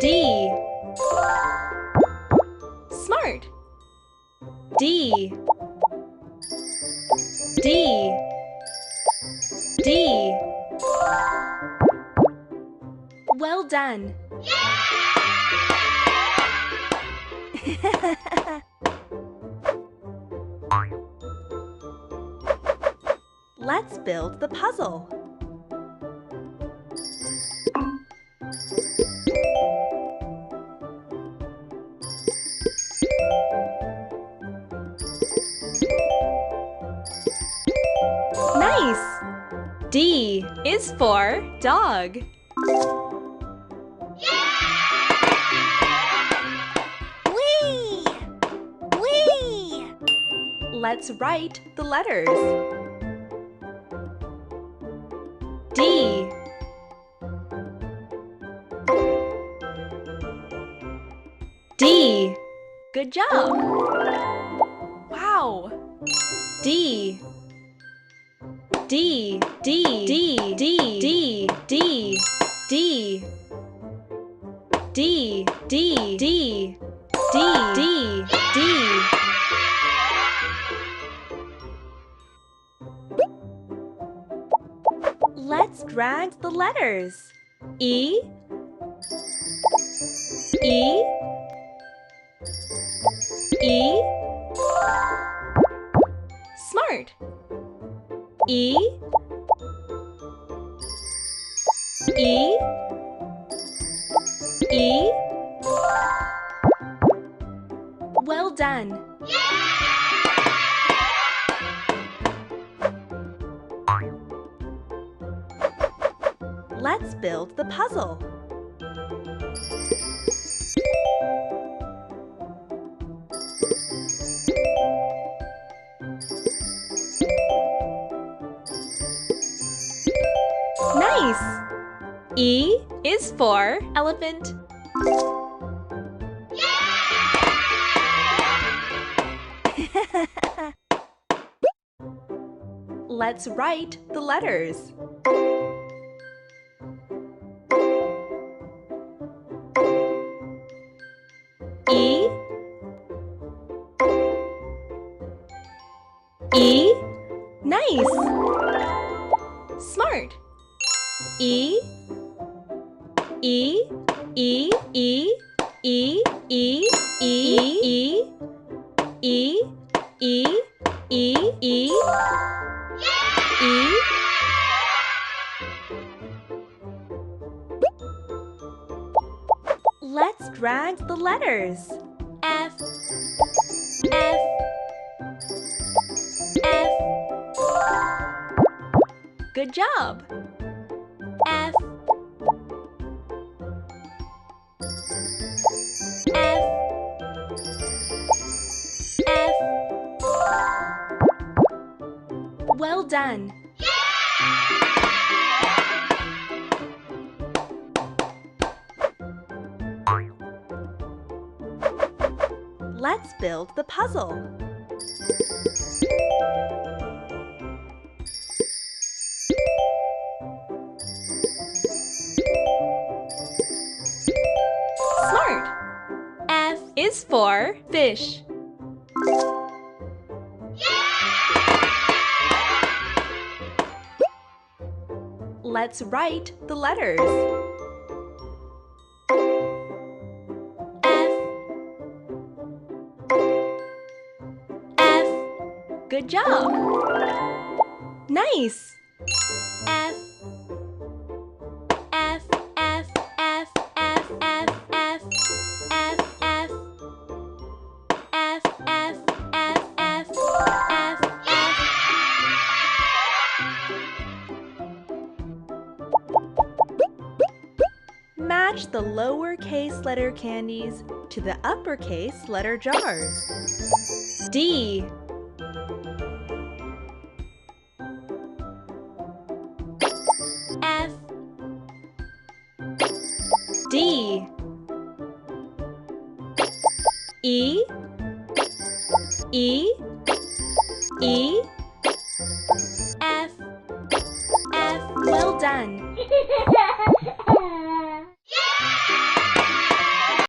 D. Smart. D. D. D. Well done. Let's build the puzzle. Nice! D is for dog. Whee! Whee! Let's write the letters. D. D. Good job. Wow. D. D. D. D. D. D. D. D. D. D. D. D. D. D. Let's drag the letters. E. E. E. Smart. E. E. E. Well done. Let's build the puzzle. Nice! E is for elephant. Let's write the letters. E. E. Nice! Smart. E. E. E. E. E. E. E. E. E. E. E. E. E. Let's drag the letters. F. F. F. Good job. F. F. F. Well done. Let's build the puzzle. Smart. F is for fish. Let's write the letters. F. F. Good job. Nice. F. F. F. F. F. F. F. F. F. F. F. F. F. F. F. Match the lowercase letter candies to the uppercase letter jars. D. F. D. E. E. E. F. F. Well done.